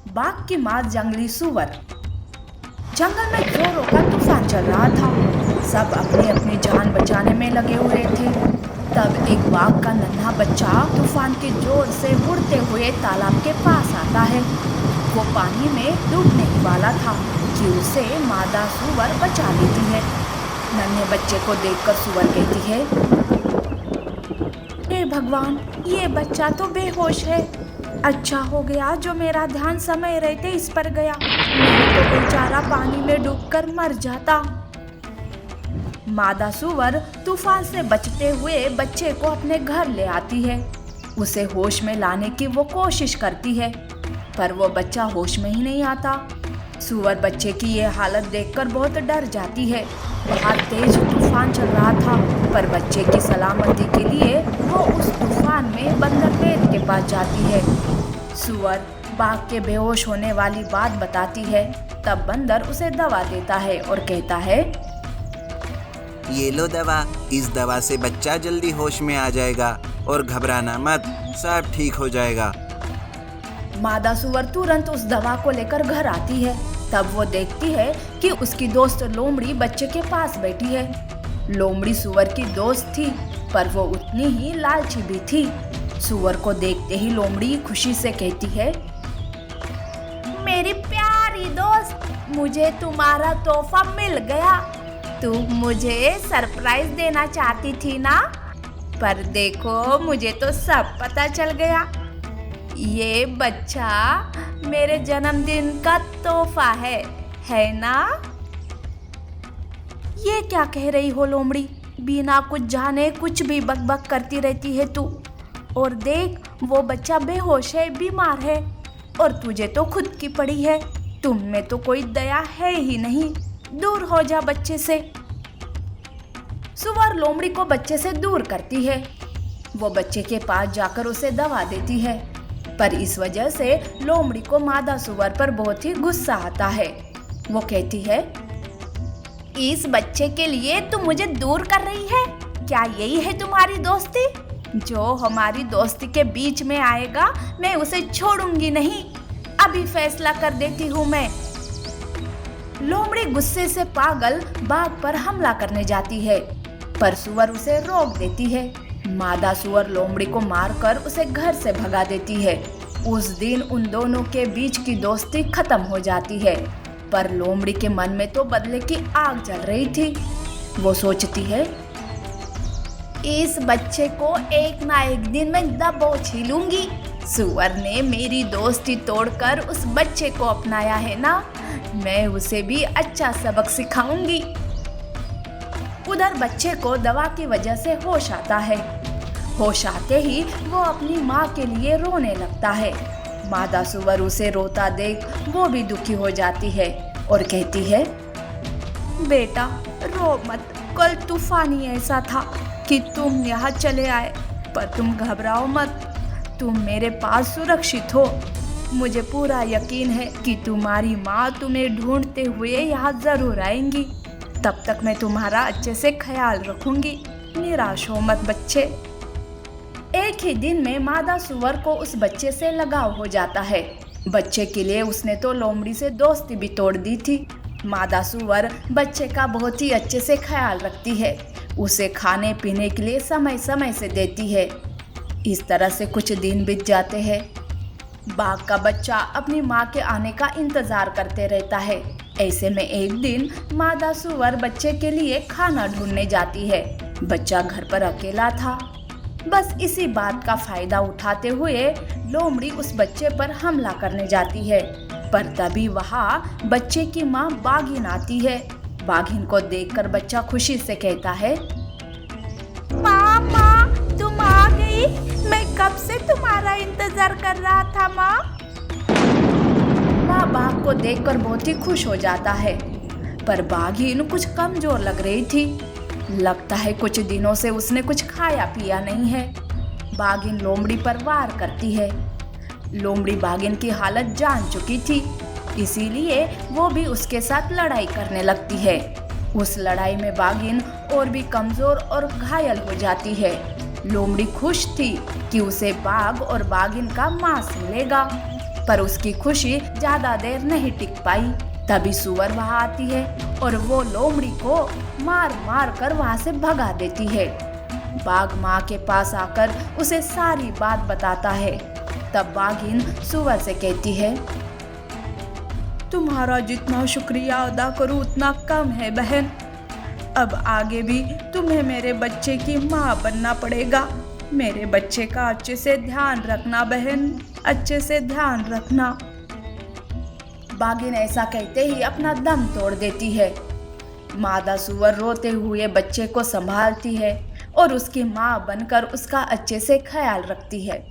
बाघ की माँ जंगली सुअर। जंगल में जोरों का तूफान चल रहा था। सब अपनी अपनी जान बचाने में लगे हुए थे। तब एक बाघ का नन्हा बच्चा तूफान के जोर से उड़ते हुए तालाब के पास आता है। वो पानी में डूबने ही वाला था कि उसे मादा सुअर बचा लेती है। नन्हे बच्चे को देखकर सुअर कहती है, हे भगवान, ये बच्चा तो बेहोश है। अच्छा हो गया जो मेरा ध्यान समय रहते इस पर गया, नहीं तो बेचारा पानी में डूबकर मर जाता। मादा सुअर तूफान से बचते हुए बच्चे को अपने घर ले आती है। उसे होश में लाने की वो कोशिश करती है, पर वो बच्चा होश में ही नहीं आता। सुअर बच्चे की ये हालत देखकर बहुत डर जाती है। बाहर तेज तूफान चल रहा था, पर बच्चे की सलामती के लिए वो उस तूफान में बंदर पेड़ के पास जाती है। सुअर बाघ के बेहोश होने वाली बात बताती है। तब बंदर उसे दवा देता है और कहता है, ये लो दवा, इस दवा से बच्चा जल्दी होश में आ जाएगा और घबराना मत, सब ठीक हो जाएगा। मादा सुअर तुरंत उस दवा को लेकर घर आती है। तब वो देखती है कि उसकी दोस्त लोमड़ी बच्चे के पास बैठी है। लोमड़ी सुअर की दोस्त थी, पर वो उतनी ही लालची भी थी। सुअर को देखते ही लोमड़ी खुशी से कहती है, मेरी प्यारी दोस्त, मुझे तुम्हारा तोहफा मिल गया। तुम मुझे सरप्राइज देना चाहती थी ना? पर देखो, मुझे तो सब पता चल गया। ये बच्चा मेरे जन्मदिन का तोहफा है ना? ये क्या कह रही हो लोमड़ी? बिना कुछ जाने कुछ भी बकबक करती रहती है तू। और देख, वो बच्चा बेहोश है, बीमार है, और तुझे तो खुद की पड़ी है। तुम में तो कोई दया है ही नहीं। दूर हो जा बच्चे से। सुअर लोमड़ी को बच्चे से दूर करती है। वो बच्चे के पास जाकर उसे दवा देती है, पर इस वजह से लोमड़ी को मादा सुअर पर बहुत ही गुस्सा आता है। वो कहती है, इस बच्चे के लिए तुम मुझे दूर कर रही है? क्या यही है तुम्हारी दोस्ती? जो हमारी दोस्ती के बीच में आएगा, मैं उसे छोड़ूंगी नहीं। अभी फैसला कर देती हूँ मैं। लोमड़ी गुस्से से पागल बाघ पर हमला करने जाती है, पर सुअर उसे रोक देती है। मादा सुअर लोमड़ी को मारकर उसे घर से भगा देती है। उस दिन उन दोनों के बीच की दोस्ती खत्म हो जाती है, पर लोमड़ी के मन में तो बदले की आग जल रही थी। वो सोचती है, इस बच्चे को एक ना एक दिन मैं दबोच ही लूंगी। सुअर ने मेरी दोस्ती तोड़कर उस बच्चे को अपनाया है ना, मैं उसे भी अच्छा सबक सिखाऊंगी। उधर बच्चे को दवा की वजह से होश आता है। होश आते ही वो अपनी माँ के लिए रोने लगता है। मादा सुअर उसे रोता देख वो भी दुखी हो जाती है और कहती है, बेटा रो मत, कल तूफान ही ऐसा था कि तुम यहाँ चले आए, पर तुम घबराओ मत, तुम मेरे पास सुरक्षित हो। मुझे पूरा यकीन है कि तुम्हारी माँ तुम्हें ढूंढते हुए यहाँ जरूर आएंगी। तब तक मैं तुम्हारा अच्छे से ख्याल रखूंगी। निराश हो मत बच्चे। एक ही दिन में मादा सुअर को उस बच्चे से लगाव हो जाता है। बच्चे के लिए उसने तो लोमड़ी से दोस्ती भी तोड़ दी थी। मादा सुअर बच्चे का बहुत ही अच्छे से ख्याल रखती है, उसे खाने पीने के लिए समय समय से देती है। इस तरह से कुछ दिन बीत जाते हैं। बाघ का बच्चा अपनी माँ के आने का इंतजार करते रहता है। ऐसे में एक दिन मादा सुअर बच्चे के लिए खाना ढूंढने जाती है। बच्चा घर पर अकेला था। बस इसी बात का फायदा उठाते हुए लोमड़ी उस बच्चे पर हमला करने जाती है, पर तभी वहाँ बच्चे की माँ बाघिन आती है। बाघिन को देखकर बच्चा खुशी से कहता है, माँ माँ, तुम आ गई। मैं कब से तुम्हारा इंतजार कर रहा था माँ। माँ बाघ को देखकर बहुत ही खुश हो जाता है, पर बाघिन कुछ कमजोर लग रही थी। लगता है कुछ दिनों से उसने कुछ खाया पिया नहीं है। बाघिन लोमड़ी पर वार करती है। लोमड़ी बाघिन की हालत जान चुकी थी, इसीलिए वो भी उसके साथ लड़ाई करने लगती है। उस लड़ाई में बाघिन और भी कमजोर और घायल हो जाती है। लोमड़ी खुश थी कि उसे बाघ और बाघिन का मांस मिलेगा। पर उसकी खुशी ज्यादा देर नहीं टिक पाई। तभी सूअर वहां आती है और वो लोमड़ी को मार मार कर वहां से भगा देती है। बाघ माँ के पास आकर उसे सारी बात बताता है। तब बाघिन सूअर से कहती है, तुम्हारा जितना शुक्रिया अदा करूं उतना कम है बहन। अब आगे भी तुम्हें मेरे बच्चे की माँ बनना पड़ेगा। मेरे बच्चे का अच्छे से ध्यान रखना बहन, अच्छे से ध्यान रखना। बाघिन ऐसा कहते ही अपना दम तोड़ देती है। मादा सूअर रोते हुए बच्चे को संभालती है और उसकी माँ बनकर उसका अच्छे से ख्याल रखती है।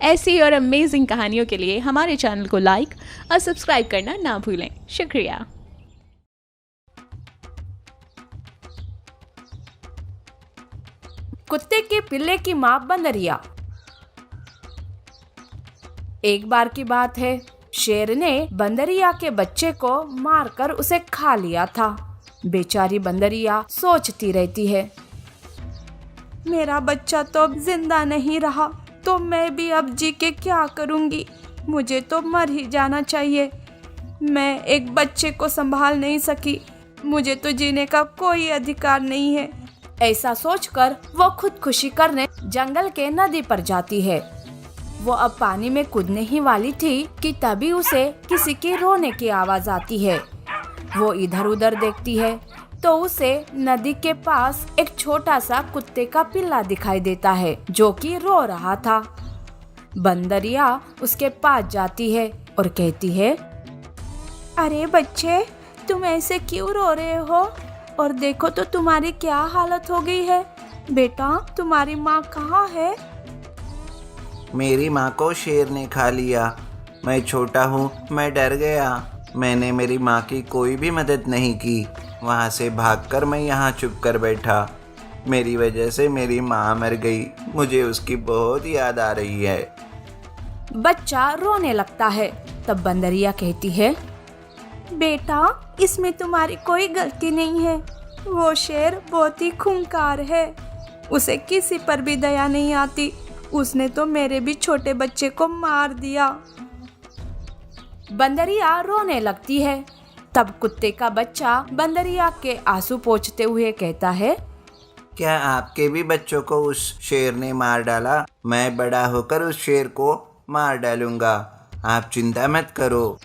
ऐसी और अमेजिंग कहानियों के लिए हमारे चैनल को लाइक और सब्सक्राइब करना ना भूलें। शुक्रिया। कुत्ते के पिल्ले की माँ बंदरिया। एक बार की बात है, शेर ने बंदरिया के बच्चे को मारकर उसे खा लिया था। बेचारी बंदरिया सोचती रहती है, मेरा बच्चा तो अब जिंदा नहीं रहा, तो मैं भी अब जी के क्या करूंगी। मुझे तो मर ही जाना चाहिए। मैं एक बच्चे को संभाल नहीं सकी। मुझे तो जीने का कोई अधिकार नहीं है। ऐसा सोचकर वो खुदकुशी करने जंगल के नदी पर जाती है। वो अब पानी में कूदने ही वाली थी कि तभी उसे किसी के रोने की आवाज आती है। वो इधर उधर देखती है तो उसे नदी के पास एक छोटा सा कुत्ते का पिल्ला दिखाई देता है जो कि रो रहा था। बंदरिया उसके पास जाती है और कहती है, अरे बच्चे, तुम ऐसे क्यों रो रहे हो? और देखो तो तुम्हारी क्या हालत हो गई है। बेटा, तुम्हारी माँ कहाँ है? मेरी माँ को शेर ने खा लिया। मैं छोटा हूँ, मैं डर गया। मैंने मेरी माँ की कोई भी मदद नहीं की। वहाँ से भागकर मैं यहाँ चुप कर बैठा। मेरी वजह से मेरी माँ मर गई। मुझे उसकी बहुत याद आ रही है। बच्चा रोने लगता है। तब बंदरिया कहती है, बेटा, इसमें तुम्हारी कोई गलती नहीं है। वो शेर बहुत ही खूंखार है। उसे किसी पर भी दया नहीं आती। उसने तो मेरे भी छोटे बच्चे को मार दिया। बंदरिया रोने लगती है। तब कुत्ते का बच्चा बंदरिया के आंसू पोंछते हुए कहता है, क्या आपके भी बच्चों को उस शेर ने मार डाला? मैं बड़ा होकर उस शेर को मार डालूंगा। आप चिंता मत करो।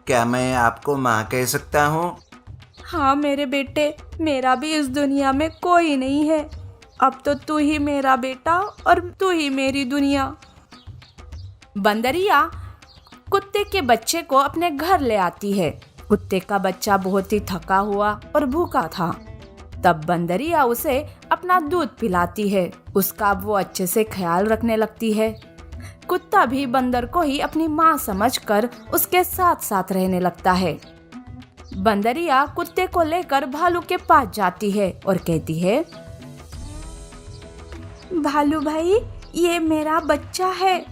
क्या मैं आपको माँ कह सकता हूँ? हाँ मेरे बेटे, मेरा भी इस दुनिया में कोई नहीं है। अब तो तू ही मेरा बेटा और तू ही मेरी दुनिया। बंदरिया कुत्ते के बच्चे को अपने घर ले आती है। कुत्ते का बच्चा बहुत ही थका हुआ और भूखा था। तब बंदरिया उसे अपना दूध पिलाती है। उसका वो अच्छे से ख्याल रखने लगती है। कुत्ता भी बंदर को ही अपनी माँ समझकर उसके साथ साथ रहने लगता है। बंदरिया कुत्ते को लेकर भालू के पास जाती है और कहती है, भालू भाई, ये मेरा बच्चा है।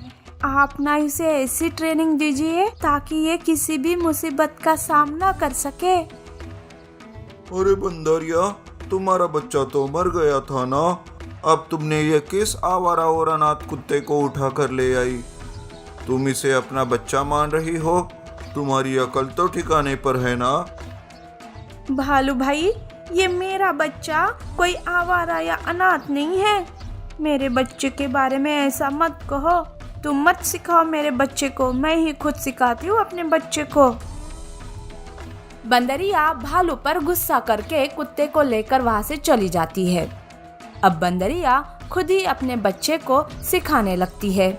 आप ना इसे ऐसी ट्रेनिंग दीजिए ताकि ये किसी भी मुसीबत का सामना कर सके। अरे बंदरिया, तुम्हारा बच्चा तो मर गया था ना। अब तुमने ये किस आवारा और अनाथ कुत्ते को उठा कर ले आई? तुम इसे अपना बच्चा मान रही हो? तुम्हारी अकल तो ठिकाने पर है ना? भालू भाई, ये मेरा बच्चा कोई आवारा या अनाथ नहीं है। मेरे बच्चे के बारे में ऐसा मत कहो। तुम मत सिखाओ मेरे बच्चे को, मैं ही खुद सिखाती हूँ अपने बच्चे को। बंदरिया भालू पर गुस्सा करके कुत्ते को लेकर वहाँ से चली जाती है। अब बंदरिया खुद ही अपने बच्चे को सिखाने लगती है।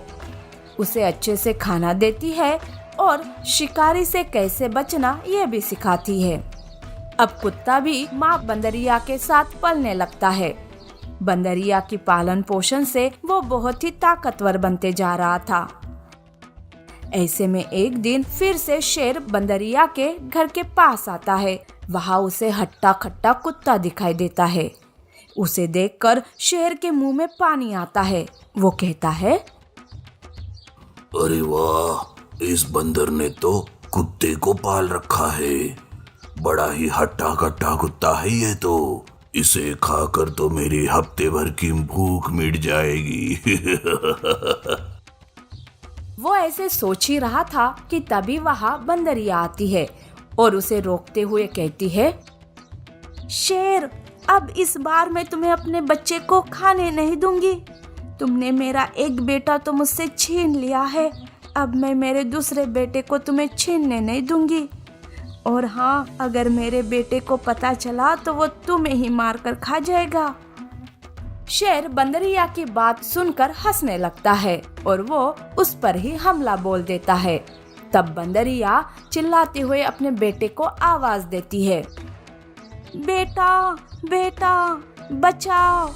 उसे अच्छे से खाना देती है और शिकारी से कैसे बचना ये भी सिखाती है। अब कुत्ता भी माँ बंदरिया के साथ पलने लगता है। बंदरिया की पालन पोषण से वो बहुत ही ताकतवर बनते जा रहा था। ऐसे में एक दिन फिर से शेर बंदरिया के घर के पास आता है। वहाँ उसे हट्टा खट्टा कुत्ता दिखाई देता है। उसे देखकर शेर के मुंह में पानी आता है। वो कहता है, अरे वाह, इस बंदर ने तो कुत्ते को पाल रखा है। बड़ा ही हट्टा कट्टा कुत्ता है ये तो। इसे खाकर तो मेरी हफ्ते भर की भूख मिट जाएगी। वो ऐसे सोच ही रहा था कि तभी वहाँ बंदरिया आती है और उसे रोकते हुए कहती है, शेर, अब इस बार मैं तुम्हें अपने बच्चे को खाने नहीं दूंगी। तुमने मेरा एक बेटा तो मुझसे छीन लिया है, अब मैं मेरे दूसरे बेटे को तुम्हें छीनने नहीं दूंगी। और हाँ, अगर मेरे बेटे को पता चला तो वो तुम्हें ही मार कर खा जाएगा। शेर बंदरिया की बात सुनकर हंसने लगता है और वो उस पर ही हमला बोल देता है। तब बंदरिया चिल्लाते हुए अपने बेटे को आवाज देती है, बेटा बेटा बचाओ।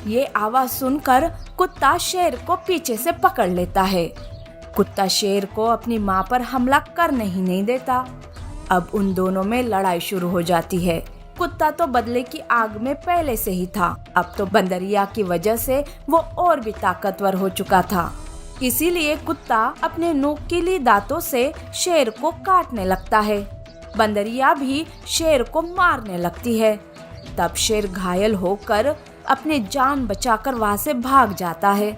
ये आवाज सुनकर कुत्ता शेर को पीछे से पकड़ लेता है। कुत्ता शेर को अपनी माँ पर हमला करने ही नहीं देता। अब उन दोनों में लड़ाई शुरू हो जाती है। कुत्ता तो बदले की आग में पहले से ही था, अब तो बंदरिया की वजह से वो और भी ताकतवर हो चुका था। इसीलिए कुत्ता अपने नुकीले दांतों से शेर को काटने लगता है। बंदरिया भी शेर को मारने लगती है। तब शेर घायल होकर अपनी जान बचाकर वहां से भाग जाता है।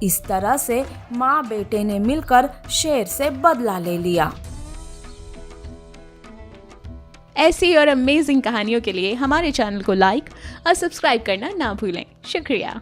इस तरह से माँ बेटे ने मिलकर शेर से बदला ले लिया। ऐसी और अमेजिंग कहानियों के लिए हमारे चैनल को लाइक और सब्सक्राइब करना ना भूलें। शुक्रिया।